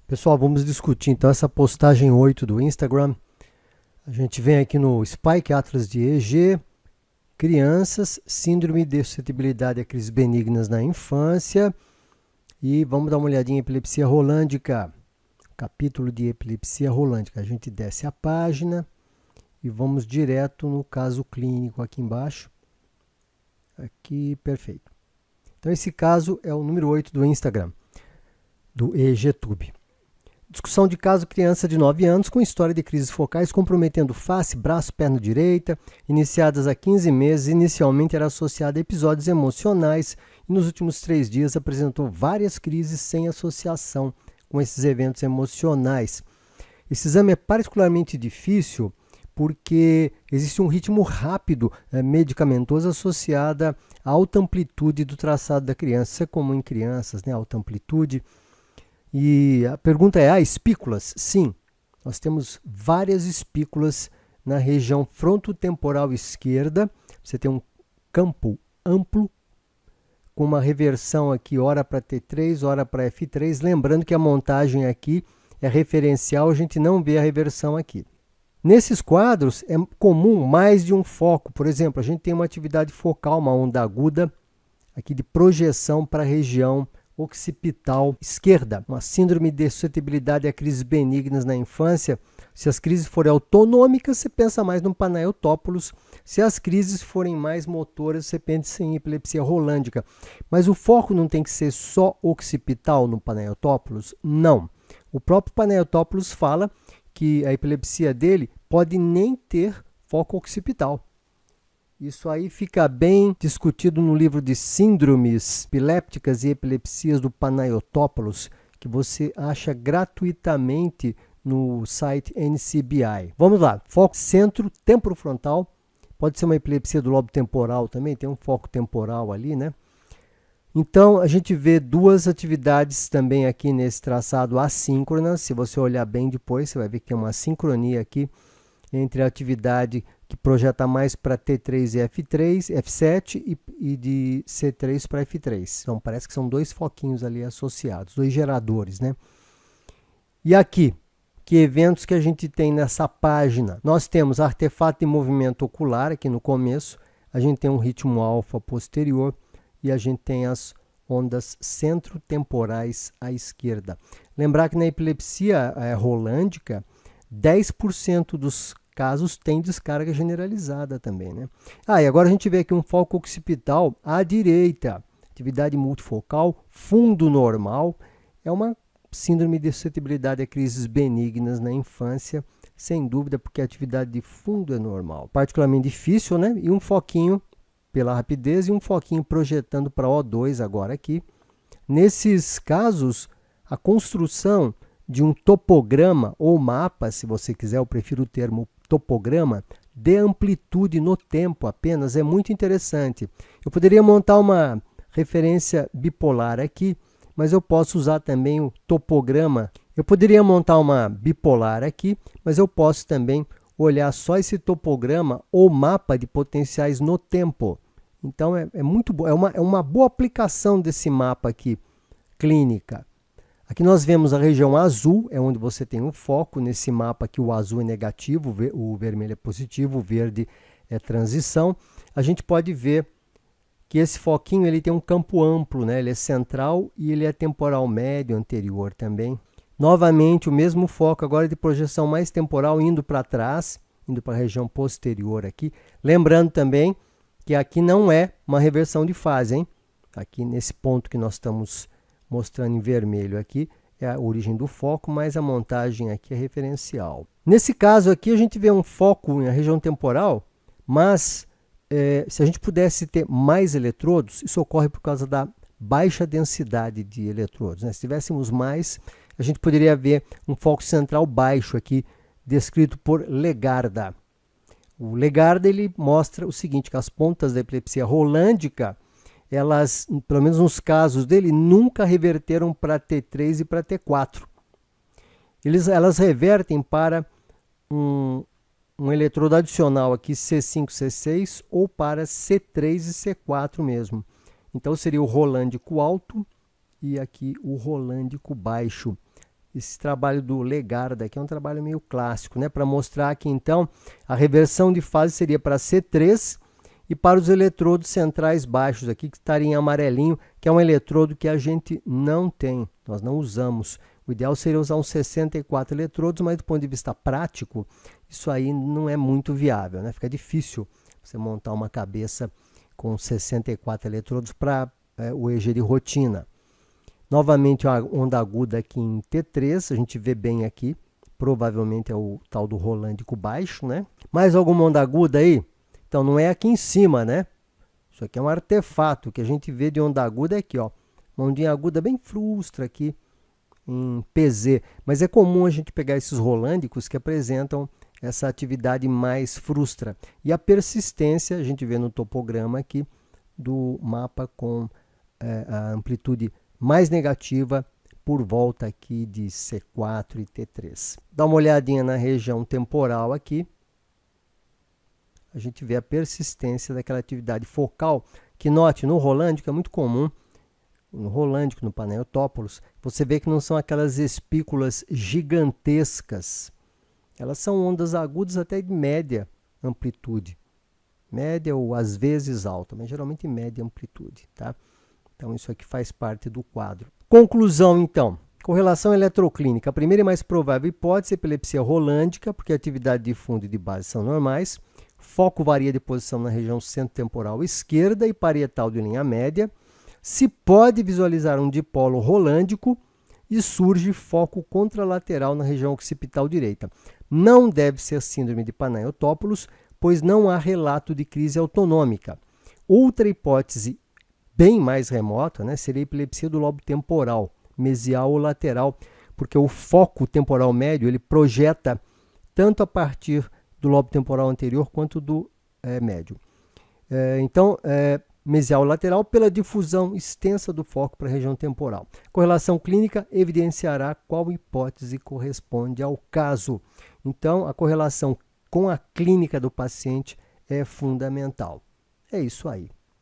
Pessoal, vamos discutir então essa postagem 8 do Instagram. A gente vem aqui no Spike Atlas de EG, crianças, síndrome de suscetibilidade a crises benignas na infância. E vamos dar uma olhadinha em epilepsia rolândica, capítulo de epilepsia rolândica. A gente desce a página e vamos direto no caso clínico aqui embaixo. Aqui, perfeito. Então esse caso é o número 8 do Instagram, do EGTube. Discussão de caso: criança de 9 anos com história de crises focais comprometendo face, braço, perna direita, iniciadas há 15 meses. Inicialmente era associada a episódios emocionais e nos últimos 3 dias apresentou várias crises sem associação com esses eventos emocionais. Esse exame é particularmente difícil porque existe um ritmo rápido medicamentoso associado à alta amplitude do traçado da criança. Isso é comum em crianças, né? Alta amplitude. E a pergunta é: há espículas? Sim, nós temos várias espículas na região frontotemporal esquerda. Você tem um campo amplo, com uma reversão aqui, ora para T3, ora para F3. Lembrando que a montagem aqui é referencial, a gente não vê a reversão aqui. Nesses quadros é comum mais de um foco. Por exemplo, a gente tem uma atividade focal, uma onda aguda, aqui de projeção para a região occipital esquerda, uma síndrome de suscetibilidade a crises benignas na infância. Se as crises forem autonômicas, você pensa mais no Panayotopoulos. Se as crises forem mais motoras, você pensa em epilepsia rolândica. Mas o foco não tem que ser só occipital no Panayotopoulos? Não. O próprio Panayotopoulos fala que a epilepsia dele pode nem ter foco occipital. Isso aí fica bem discutido no livro de Síndromes Epilépticas e Epilepsias do Panayotopoulos, que você acha gratuitamente no site NCBI. Vamos lá, foco centro temporofrontal, pode ser uma epilepsia do lobo temporal também, tem um foco temporal ali, né? Então, a gente vê duas atividades também aqui nesse traçado assíncronas. Se você olhar bem depois, você vai ver que tem uma sincronia aqui entre a atividade que projeta mais para T3 e F3, F7 e de C3 para F3. Então, parece que são dois foquinhos ali associados, dois geradores, né? E aqui, que eventos que a gente tem nessa página? Nós temos artefato de movimento ocular aqui no começo, a gente tem um ritmo alfa posterior e a gente tem as ondas centrotemporais à esquerda. Lembrar que na epilepsia rolândica, 10% dos casos tem descarga generalizada também, né? E agora a gente vê aqui um foco occipital à direita, atividade multifocal, fundo normal, é uma síndrome de suscetibilidade a crises benignas na infância, sem dúvida, porque a atividade de fundo é normal. Particularmente difícil, né? E um foquinho pela rapidez e um foquinho projetando para O2 agora aqui. Nesses casos, a construção de um topograma ou mapa, se você quiser, eu prefiro o termo topograma, de amplitude no tempo apenas, é muito interessante. Eu poderia montar uma referência bipolar aqui, mas eu posso usar também o topograma. Eu poderia montar uma bipolar aqui, mas eu posso também olhar só esse topograma ou mapa de potenciais no tempo. Então é muito bom, é uma boa aplicação desse mapa aqui, clínica. Aqui nós vemos a região azul, é onde você tem um foco. Nesse mapa aqui o azul é negativo, o vermelho é positivo, o verde é transição. A gente pode ver que esse foquinho ele tem um campo amplo, né? Ele é central e ele é temporal médio anterior também. Novamente o mesmo foco, agora de projeção mais temporal, indo para trás, indo para a região posterior aqui. Lembrando também que aqui não é uma reversão de fase, hein? Aqui nesse ponto que nós estamos mostrando em vermelho aqui, é a origem do foco, mas a montagem aqui é referencial. Nesse caso aqui, a gente vê um foco na região temporal, mas se a gente pudesse ter mais eletrodos, isso ocorre por causa da baixa densidade de eletrodos, né? Se tivéssemos mais, a gente poderia ver um foco central baixo aqui, descrito por Legarda. O Legarda ele mostra o seguinte, que as pontas da epilepsia rolândica, elas, pelo menos nos casos dele, nunca reverteram para T3 e para T4. Elas revertem para um eletrodo adicional aqui, C5, C6, ou para C3 e C4 mesmo. Então seria o rolândico alto e aqui o rolândico baixo. Esse trabalho do Legarda aqui é um trabalho meio clássico, né? Para mostrar que, então, a reversão de fase seria para C3 e para os eletrodos centrais baixos aqui, que estaria em amarelinho, que é um eletrodo que a gente não tem, nós não usamos. O ideal seria usar uns 64 eletrodos, mas do ponto de vista prático, isso aí não é muito viável, né? Fica difícil você montar uma cabeça com 64 eletrodos para o EG de rotina. Novamente, a onda aguda aqui em T3, a gente vê bem aqui, provavelmente é o tal do rolândico baixo, né? Mais alguma onda aguda aí? Então, não é aqui em cima, né? Isso aqui é um artefato que a gente vê de onda aguda aqui, ó. Uma ondinha aguda bem frustra aqui em PZ. Mas é comum a gente pegar esses rolândicos que apresentam essa atividade mais frustra. E a persistência, a gente vê no topograma aqui do mapa com a amplitude mais negativa por volta aqui de C4 e T3. Dá uma olhadinha na região temporal aqui. A gente vê a persistência daquela atividade focal, que note, no rolândico é muito comum, no rolândico, no Panaeotopoulos, você vê que não são aquelas espículas gigantescas. Elas são ondas agudas até de média amplitude. Média ou às vezes alta, mas geralmente média amplitude, tá? Então isso aqui faz parte do quadro. Conclusão, então. Correlação eletroclínica. A primeira e mais provável hipótese é epilepsia rolândica, porque a atividade de fundo e de base são normais. Foco varia de posição na região centro-temporal esquerda e parietal de linha média. Se pode visualizar um dipolo rolândico e surge foco contralateral na região occipital direita. Não deve ser síndrome de Panaeotopoulos, pois não há relato de crise autonômica. Outra hipótese bem mais remota, né, seria a epilepsia do lobo temporal, mesial ou lateral, porque o foco temporal médio ele projeta tanto a partir do lobo temporal anterior quanto do médio. Então, mesial ou lateral pela difusão extensa do foco para a região temporal. Correlação clínica evidenciará qual hipótese corresponde ao caso. Então, a correlação com a clínica do paciente é fundamental. É isso aí.